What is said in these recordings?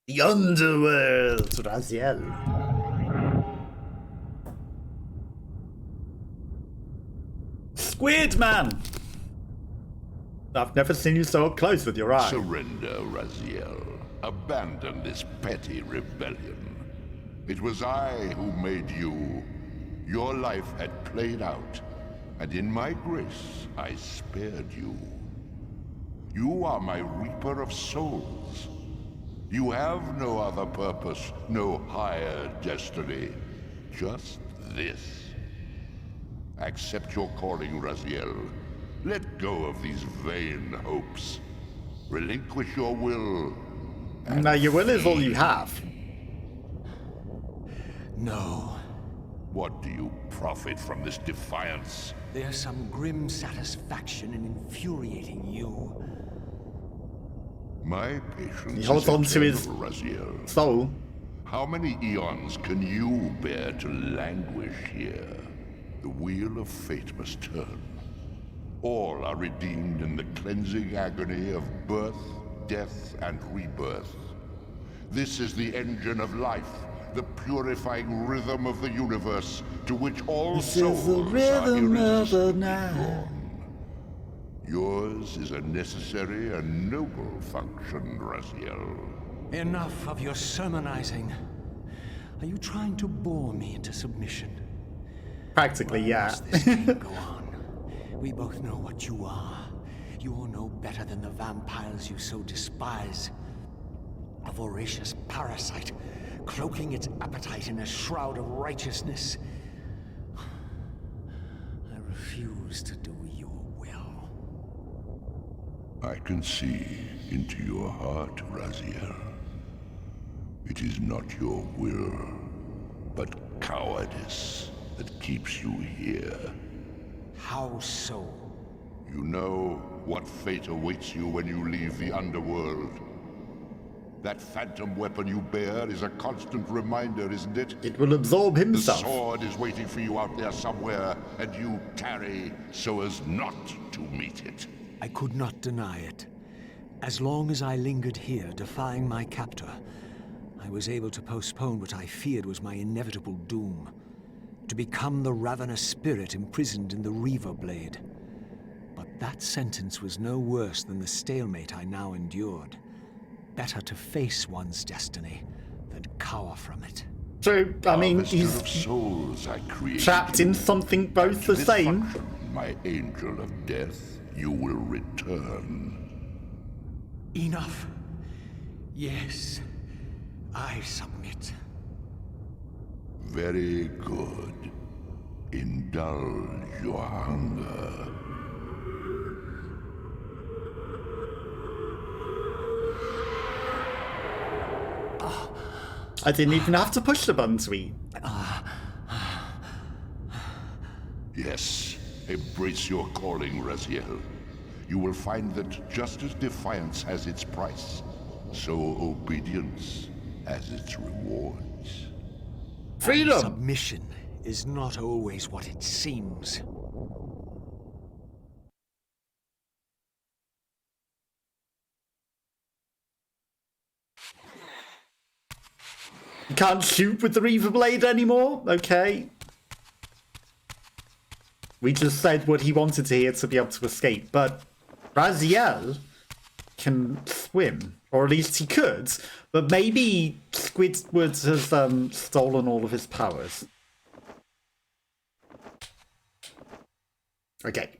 The underworld, Raziel. Squid man! I've never seen you so up close with your eye. Surrender, Raziel. Abandon this petty rebellion. It was I who made you. Your life had played out, and in my grace, I spared you. You are my reaper of souls. You have no other purpose, no higher destiny. Just this. Accept your calling, Raziel. Let go of these vain hopes. Relinquish your will. Now, your will is all you have. No. What do you profit from this defiance? There's some grim satisfaction in infuriating you. My patience He holds is on to his eternal, Raziel. soul. How many eons can you bear to languish here? The wheel of fate must turn. All are redeemed in the cleansing agony of birth, death, and rebirth. This is the engine of life, the purifying rhythm of the universe, to which all souls the rhythm are of the irresistibly night. drawn. Yours is a necessary and noble function, Raziel. Enough of your sermonizing. Are you trying to bore me into submission? Practically, yeah. Must this game go on? We both know what you are. You're no better than the vampires you so despise. A voracious parasite, cloaking its appetite in a shroud of righteousness. I refuse to do your will. I can see into your heart, Raziel. It is not your will, but cowardice that keeps you here. How so? You know what fate awaits you when you leave the underworld. That phantom weapon you bear is a constant reminder, isn't it? It will absorb The himself. sword is waiting for you out there somewhere, and you tarry so as not to meet it. I could not deny it. As long as I lingered here, defying my captor, I was able to postpone what I feared was my inevitable doom. To become the ravenous spirit imprisoned in the Reaver Blade. But that sentence was no worse than the stalemate I now endured. Better to face one's destiny than cower from it. True, I mean, Harvester he's of souls I created trapped in something both the this same. function, my angel of death, you will return. Enough. Yes, I submit. Very good. Indulge your hunger. I didn't even have to push the button to eat. Yes, embrace your calling, Raziel. You will find that just as defiance has its price, so obedience has its rewards. Freedom! Submission is not always what it seems. You can't shoot with the Reaver Blade anymore? Okay. We just said what he wanted to hear to be able to escape, but Raziel can swim. Or at least he could. But maybe Squidward has stolen all of his powers. Okay.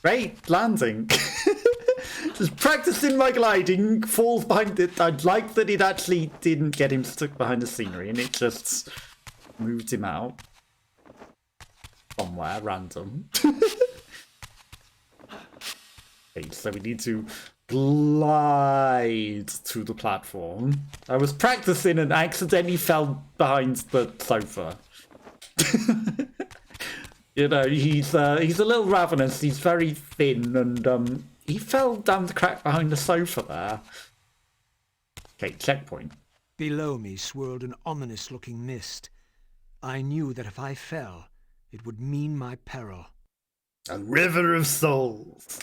Great landing. Just practicing my gliding, falls behind it. I'd like that it actually didn't get him stuck behind the scenery and it just moved him out. Somewhere random. Okay, so we need to glide to the platform. I was practicing and accidentally fell behind the sofa. You know, he's a little ravenous. He's very thin, and he fell down the crack behind the sofa there. Okay, checkpoint. Below me swirled an ominous-looking mist. I knew that if I fell, it would mean my peril. A river of souls.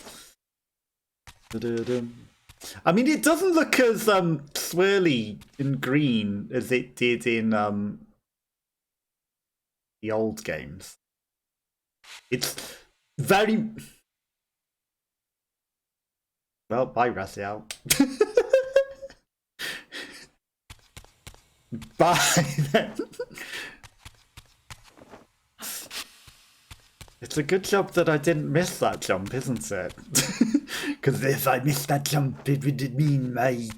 Da-da-dum. I mean, it doesn't look as swirly and green as it did in the old games. It's very... Well, bye, Raziel. Bye, then. It's a good job that I didn't miss that jump, isn't it? Because if I missed that jump, it would mean my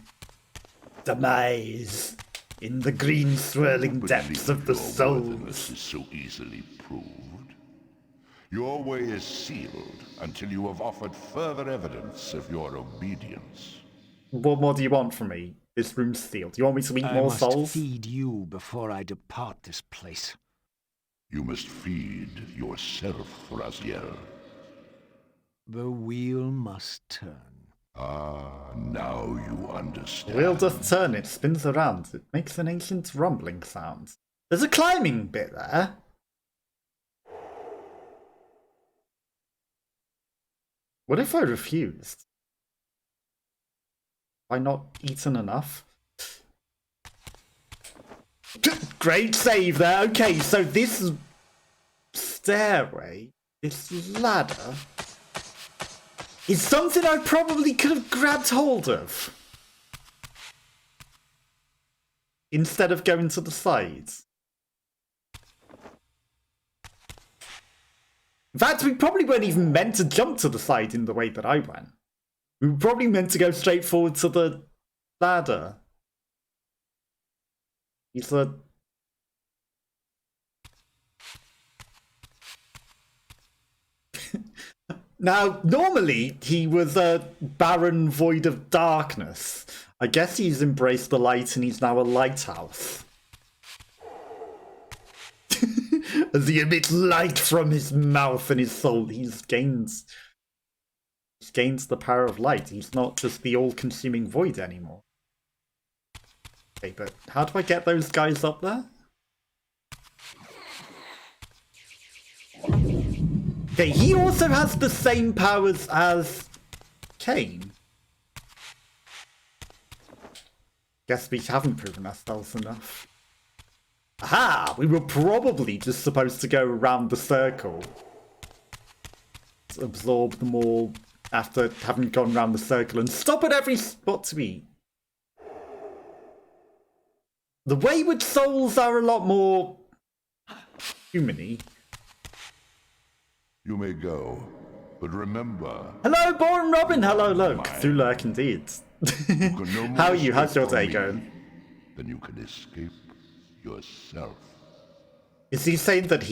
demise in the green swirling depths of the souls. Is so easily proved. Your way is sealed until you have offered further evidence of your obedience. What more do you want from me? This room's sealed. Do you want me to eat more souls? I must feed you before I depart this place. You must feed yourself, Raziel. The wheel must turn. Ah, now you understand. The wheel does turn, it spins around. It makes an ancient rumbling sound. There's a climbing bit there. What if I refused? Have I not eaten enough? Great save there. Okay, so this stairway, this ladder, is something I probably could have grabbed hold of instead of going to the sides. In fact, we probably weren't even meant to jump to the side in the way that I went. We were probably meant to go straight forward to the ladder. He's a... Now, normally, he was a barren void of darkness. I guess he's embraced the light and he's now a lighthouse. As he emits light from his mouth and his soul, he's gained the power of light. He's not just the all-consuming void anymore. Okay, but how do I get those guys up there? Okay, he also has the same powers as Kain. Guess we haven't proven ourselves enough. Aha! We were probably just supposed to go around the circle. To absorb them all after having gone around the circle and stop at every spot to eat. The wayward souls are a lot more human-y. You may go, but remember... Hello, Born Robin! Hello, look. Cthulhu indeed. How are you? How's your day going? Then you can escape yourself. Is he saying that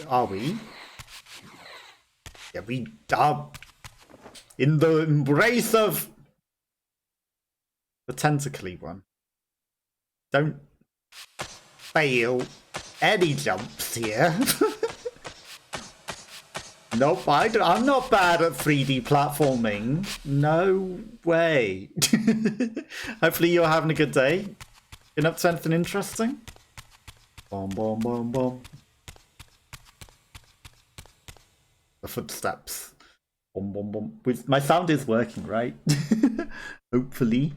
are we? Yeah, we are in the embrace of the tentacly one. Don't fail any jumps here. Nope, I'm not bad at 3D platforming. No way. Hopefully you're having a good day. Been up to anything interesting? Boom, boom, boom, boom. The footsteps. Boom, boom, boom. My sound is working, right? Hopefully.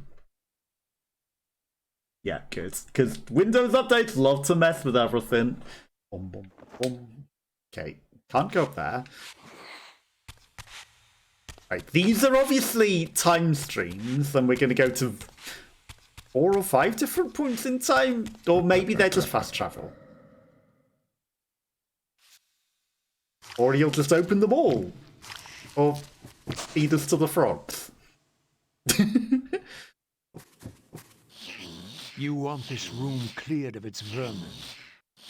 Yeah, good. Because Windows updates love to mess with everything. Boom, boom, boom. Okay. Can't go up there. Right, these are obviously time streams, and we're going to go to 4 or 5 different points in time, or maybe they're just fast travel. Or he'll just open them all, or feed us to the frogs. You want this room cleared of its vermin.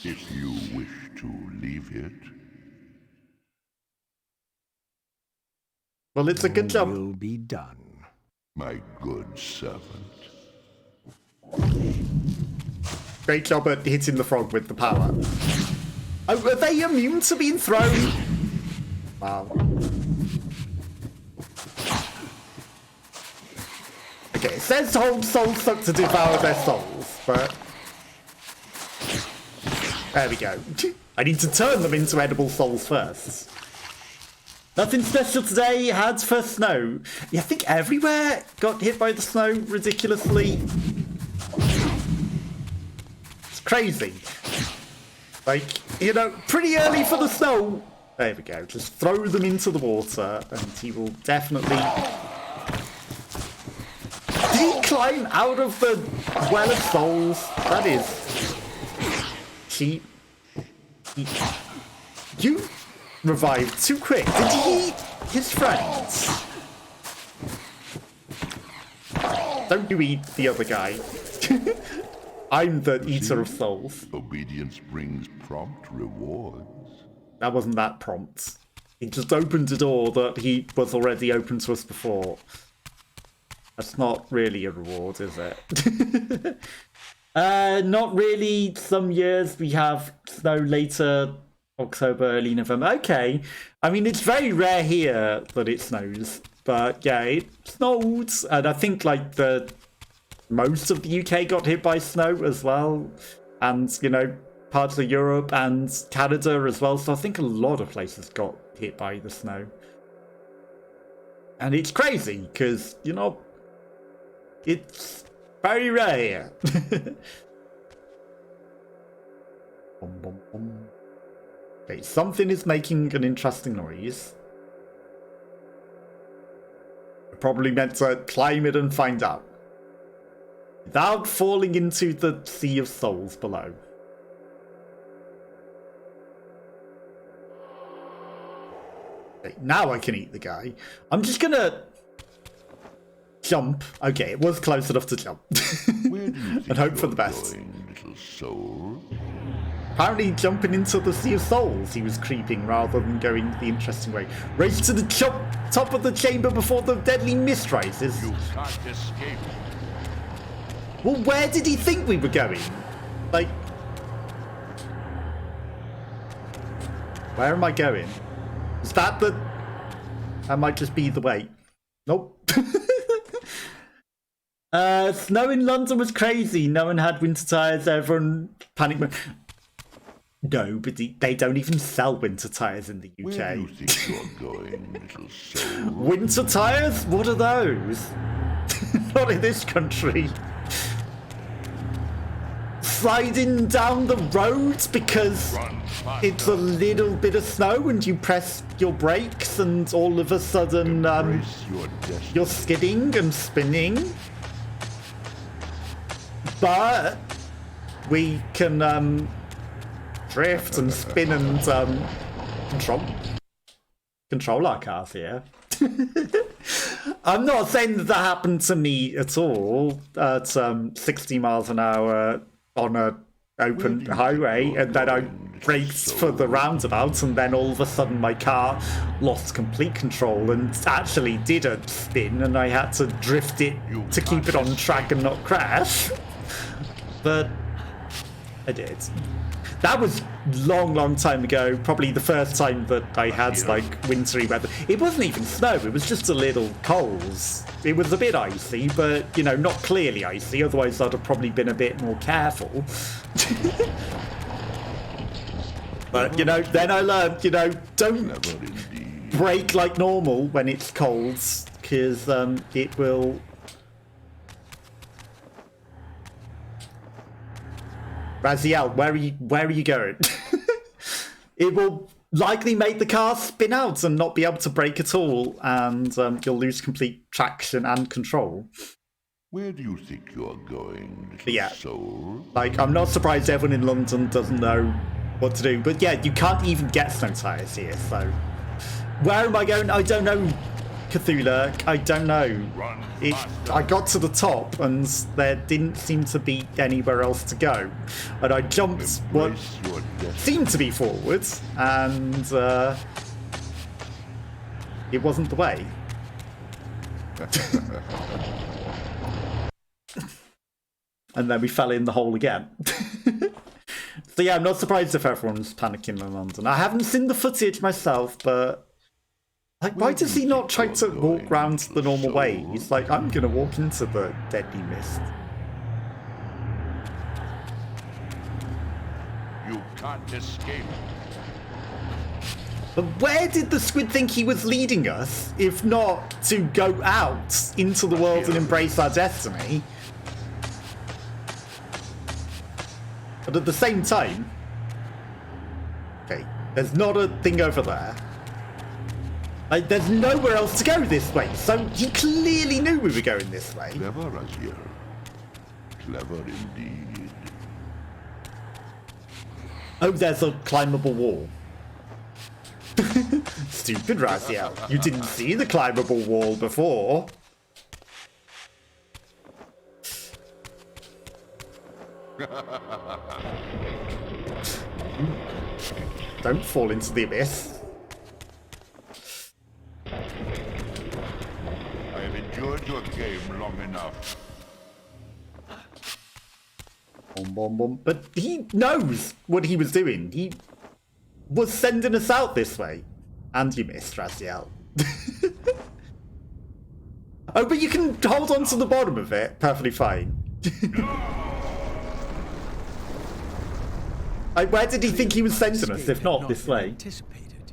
If you wish to leave it... Well, it's a good job. Will be done. My good servant. Great job at hitting the frog with the power. Oh, are they immune to being thrown? Wow. Okay, it says hold soul suck to devour their souls, but... There we go. I need to turn them into edible souls first. Nothing special today. Had for snow. Yeah, I think everywhere got hit by the snow ridiculously. It's crazy. Like, you know, pretty early for the snow. There we go. Just throw them into the water and he will definitely... Did he climb out of the Well of Souls? That is cheap. You revived too quick. Did he eat his friends? Don't you eat the other guy. I'm the eater of souls. Obedience brings prompt rewards. That wasn't that prompt. He just opened a door that he was already open to us before. That's not really a reward, is it? Not really. Some years we have snow later October, early November. Okay. I mean, it's very rare here that it snows. But yeah, it snowed. And I think like most of the UK got hit by snow as well. And, you know, parts of Europe and Canada as well. So I think a lot of places got hit by the snow. And it's crazy because, you know, it's very rare. Okay, something is making an interesting noise. I probably meant to climb it and find out. Without falling into the sea of souls below. Okay, now I can eat the guy. I'm just gonna jump. Okay, it was close enough to jump. And hope for the best. Little soul? Apparently jumping into the Sea of Souls, he was creeping rather than going the interesting way. Race to the top of the chamber before the deadly mist rises. You can't escape. Well, where did he think we were going? Like... Where am I going? Is that the... That might just be the way. Nope. Snow in London was crazy. No one had winter tires. Everyone panicked. No, but they don't even sell winter tires in the UK. Where do you think you're going, little soul? Winter tires? What are those? Not in this country. Sliding down the roads because it's a little bit of snow and you press your brakes and all of a sudden you're skidding and spinning. But we can drift and spin and control our cars here. I'm not saying that happened to me at all at 60 miles an hour on an open highway, and then I braked for the roundabout, and then all of a sudden my car lost complete control and actually did a spin, and I had to drift it to keep it on track and not crash. But I did. That was long time ago. Probably the first time that I had like wintry weather. It wasn't even snow. It was just a little coals. It was a bit icy, but you know, not clearly icy. Otherwise, I'd have probably been a bit more careful. But you know, then I learned, you know, don't brake like normal when it's cold, because it will. Raziel, where are you going? It will likely make the car spin out and not be able to brake at all, and you'll lose complete traction and control. Where do you think you're going, little soul? Like, I'm not surprised everyone in London doesn't know what to do, but yeah, you can't even get snow tires here, so... Where am I going? I don't know, Cthulhu. I don't know. I got to the top and there didn't seem to be anywhere else to go. And I jumped what seemed to be forwards, and it wasn't the way. And then we fell in the hole again. So yeah, I'm not surprised if everyone's panicking in London. I haven't seen the footage myself, but... Like, why does he not try to walk round the normal way? He's like, I'm gonna walk into the deadly mist. You can't escape. But where did the squid think he was leading us, if not to go out into the world and embrace our destiny? But at the same time... Okay, there's not a thing over there. Like, there's nowhere else to go this way, so he clearly knew we were going this way. Clever, Raziel. Clever indeed. Oh, there's a climbable wall. Stupid Raziel. You didn't see the climbable wall before. Don't fall into the abyss. I have endured your game long enough. Boom, boom, boom. But he knows what he was doing. He was sending us out this way. And you missed, Raziel. Oh, but you can hold on to the bottom of it. Perfectly fine. Like, where did he think he was sending us, if not this way? Anticipated,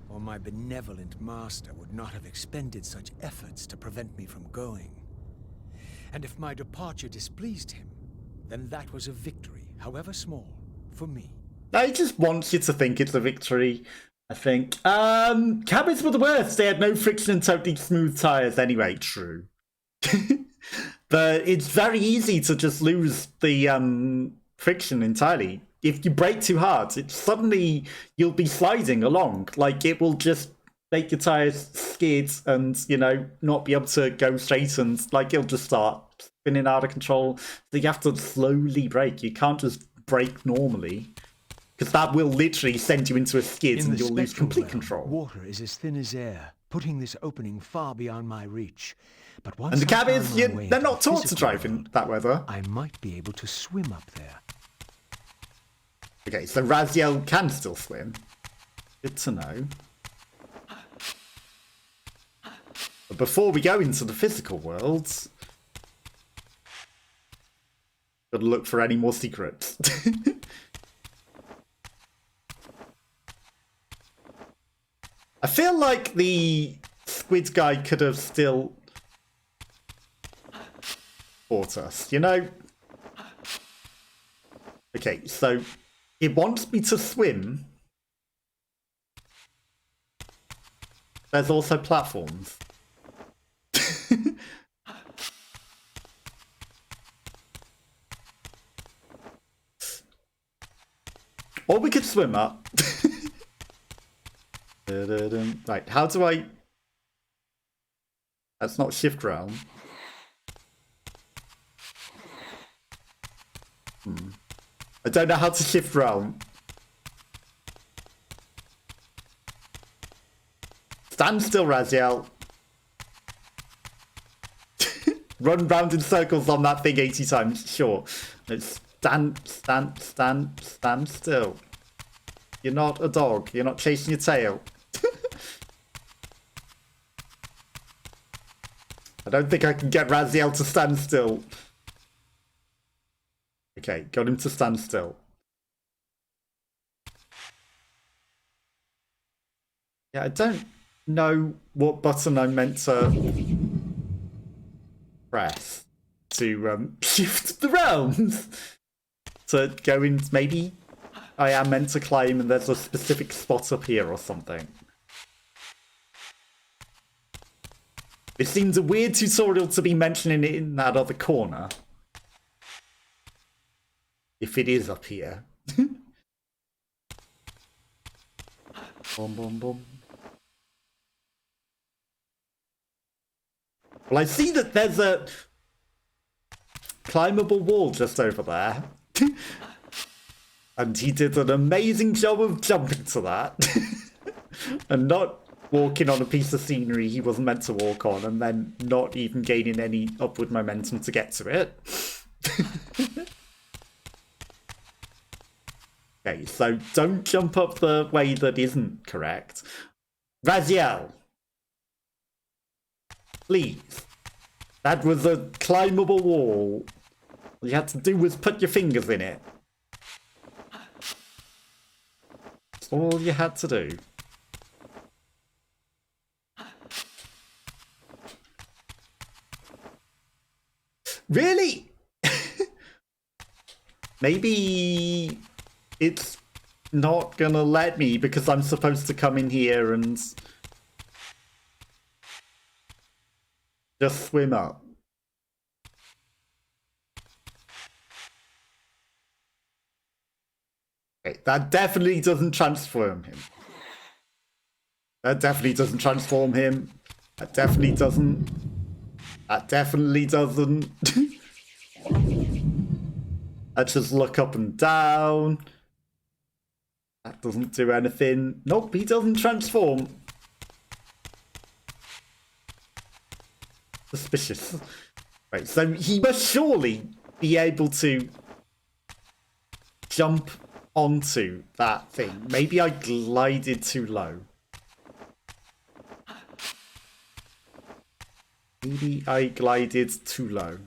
or my benevolent master would not have expended such efforts to prevent me from going. And if my departure displeased him, then that was a victory, however small, for me. I just want you to think it's a victory, I think. Cabins were the worst. They had no friction and totally smooth tires anyway. True. But it's very easy to just lose the friction entirely. If you brake too hard, suddenly you'll be sliding along. Like, it will just make your tires skid and, you know, not be able to go straight, and, like, it'll just start spinning out of control. So you have to slowly brake. You can't just brake normally, because that will literally send you into a skid and you'll lose complete control. Water is as thin as air, putting this opening far beyond my reach. But once And the cab is, they're not taught to drive in that weather. I might be able to swim up there. Okay, so Raziel can still swim. Good to know. But before we go into the physical worlds, gotta look for any more secrets. I feel like the squid guy could have still fought us, you know? Okay, so it wants me to swim. There's also platforms. Or we could swim up. Right, how do I... That's not shift realm. I don't know how to shift realm. Stand still, Raziel. Run round in circles on that thing 80 times, sure. Stand still. You're not a dog. You're not chasing your tail. I don't think I can get Raziel to stand still. Okay, got him to stand still. Yeah, I don't know what button I'm meant to press to shift the realms. To go in, maybe I am meant to climb and there's a specific spot up here or something. It seems a weird tutorial to be mentioning it in that other corner. If it is up here. Boom, boom, boom. Well, I see that there's a climbable wall just over there. And he did an amazing job of jumping to that. And not walking on a piece of scenery he wasn't meant to walk on, and then not even gaining any upward momentum to get to it. Okay, so don't jump up the way that isn't correct. Raziel. Please. That was a climbable wall. All you had to do was put your fingers in it. That's all you had to do. Really? Maybe it's not gonna let me because I'm supposed to come in here and just swim up. Okay, that definitely doesn't transform him. That definitely doesn't transform him. That definitely doesn't. That definitely doesn't. Let's just look up and down. That doesn't do anything. Nope, he doesn't transform. Suspicious. Right, so he must surely be able to jump onto that thing. Maybe I glided too low. Maybe I glided too low.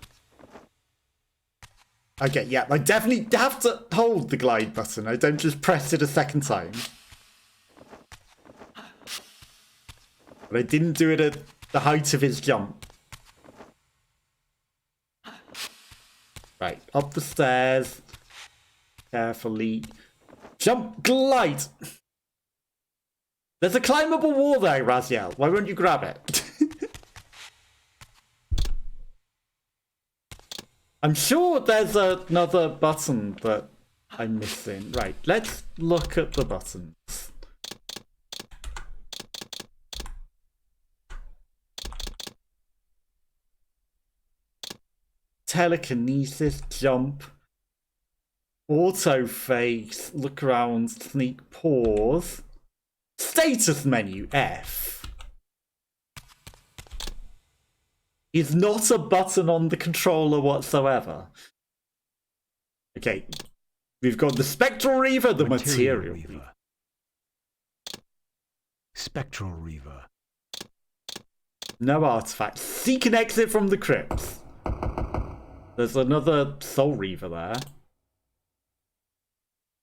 Okay, yeah, I definitely have to hold the glide button. I don't just press it a second time. But I didn't do it at the height of his jump. Right, up the stairs. Carefully. Jump, glide! There's a climbable wall there, Raziel. Why won't you grab it? I'm sure there's another button that I'm missing. Right, let's look at the buttons. Telekinesis, jump, auto face, look around, sneak, pause, status menu, F. Is not a button on the controller whatsoever. Okay, we've got the Spectral Reaver, the Material Reaver. Spectral Reaver. No artifacts. Seek an exit from the crypts. There's another Soul Reaver there.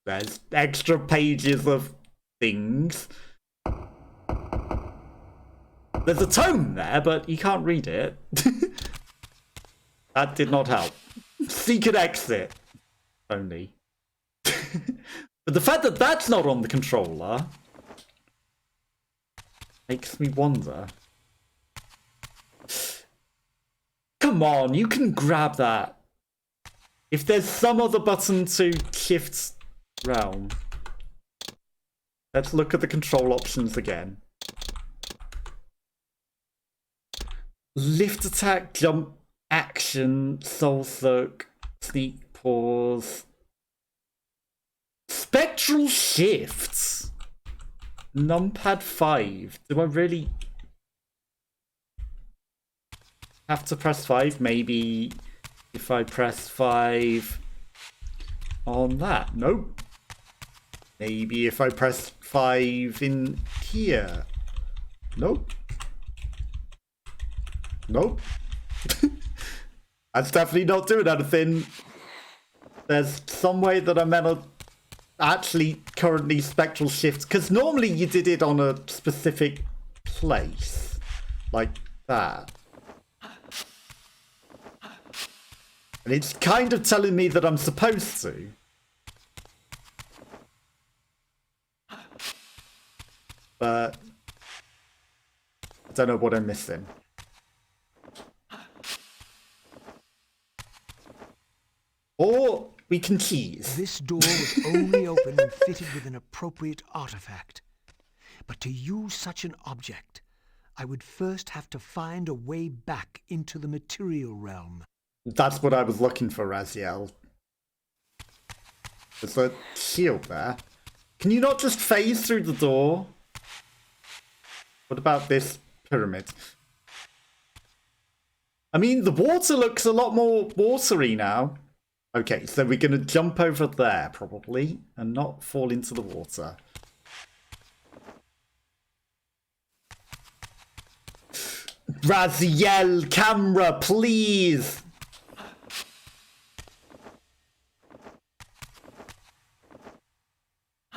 There's extra pages of things. There's a tome there, but you can't read it. That did not help. Seek an exit. Only. But the fact that that's not on the controller makes me wonder. Come on, you can grab that. If there's some other button to shift realm. Let's look at the control options again. Lift attack, jump, action, soul soak, sneak, pause. Spectral shifts. Numpad 5. Do I really have to press 5? Maybe if I press 5 on that. Nope. Maybe if I press 5 in here. Nope. Nope. That's definitely not doing anything. There's some way that I'm meant to actually currently spectral shift, because normally you did it on a specific place. Like that. And it's kind of telling me that I'm supposed to. But I don't know what I'm missing. Or we can cheese. This door was only open when fitted with an appropriate artifact. But to use such an object, I would first have to find a way back into the material realm. That's what I was looking for, Raziel. There's a shield there. Can you not just phase through the door? What about this pyramid? I mean, the water looks a lot more watery now. Okay, so we're going to jump over there, probably, and not fall into the water. Raziel, camera, please!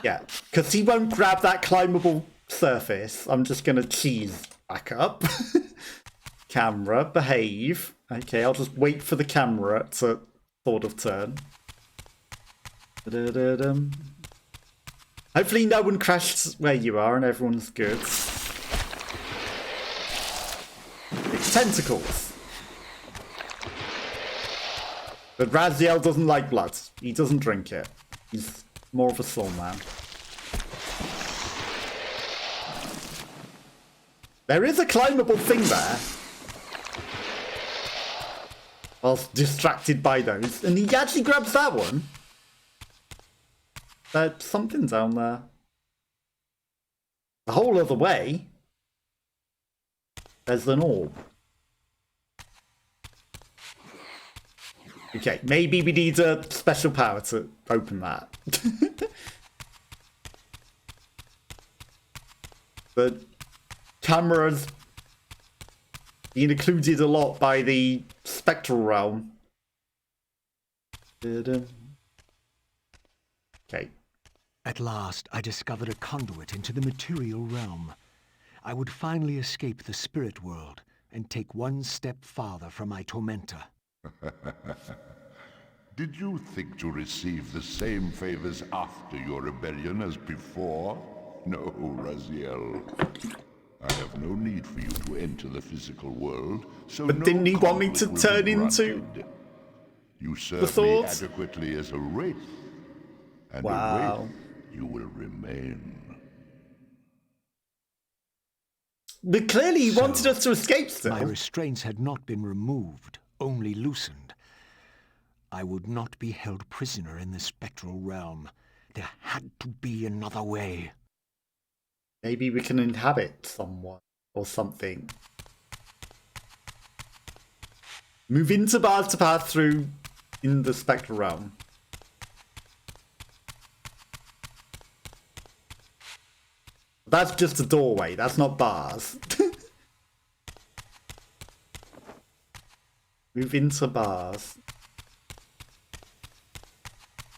Yeah, because he won't grab that climbable surface. I'm just going to cheese back up. Camera, behave. Okay, I'll just wait for the camera to sort of turn. Da-da-da-dum. Hopefully no one crashed where you are and everyone's good. It's tentacles. But Raziel doesn't like blood. He doesn't drink it. He's more of a soul man. There is a climbable thing there. I was distracted by those. And he actually grabs that one. There's something down there. The whole other way. There's an orb. Okay, maybe we need a special power to open that. But cameras being included a lot by the spectral realm. Okay. At last, I discovered a conduit into the material realm. I would finally escape the spirit world and take one step farther from my tormentor. Did you think to receive the same favors after your rebellion as before? No, Raziel. I have no need for you to enter the physical world, so but didn't he want me to turn into you serve me adequately as a wraith, and a wraith you will remain. But clearly he wanted us to escape still. My restraints had not been removed, only loosened. I would not be held prisoner in the spectral realm. There had to be another way. Maybe we can inhabit someone or something. Move into bars to pass through in the spectral realm. That's just a doorway, that's not bars. Move into bars.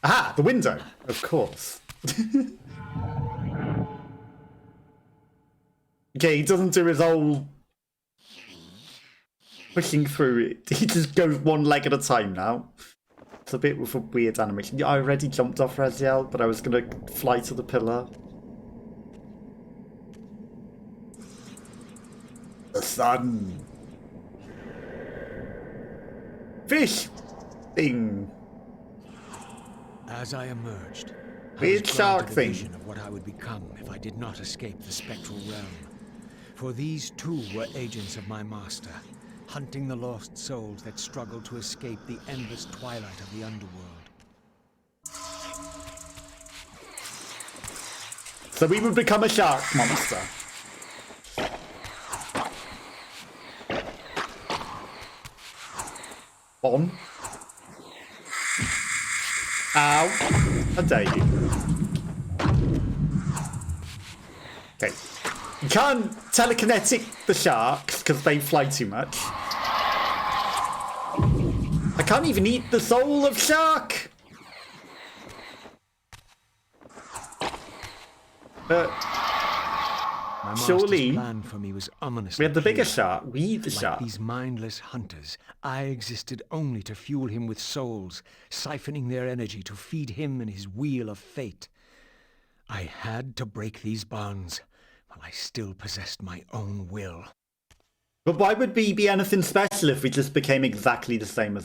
Aha! The window! Of course. Okay, he doesn't do his whole pushing through it. He just goes one leg at a time now. It's a bit with a weird animation. I already jumped off Raziel, but I was going to fly to the pillar. The sun. Fish thing. As I emerged, Weird shark thing. Vision of what I would become if I did not escape the spectral realm. For these too were agents of my master, hunting the lost souls that struggled to escape the endless twilight of the underworld. So we would become a shark monster. On. Ow. How dare you. Okay. You can't telekinetic the sharks because they fly too much. I can't even eat the soul of shark. But My surely plan for me was ominously we had the bigger clear. shark. We eat the Like shark. these mindless hunters, I existed only to fuel him with souls, siphoning their energy to feed him and his wheel of fate. I had to break these bonds, while I still possessed my own will. But why would we be anything special if we just became exactly the same as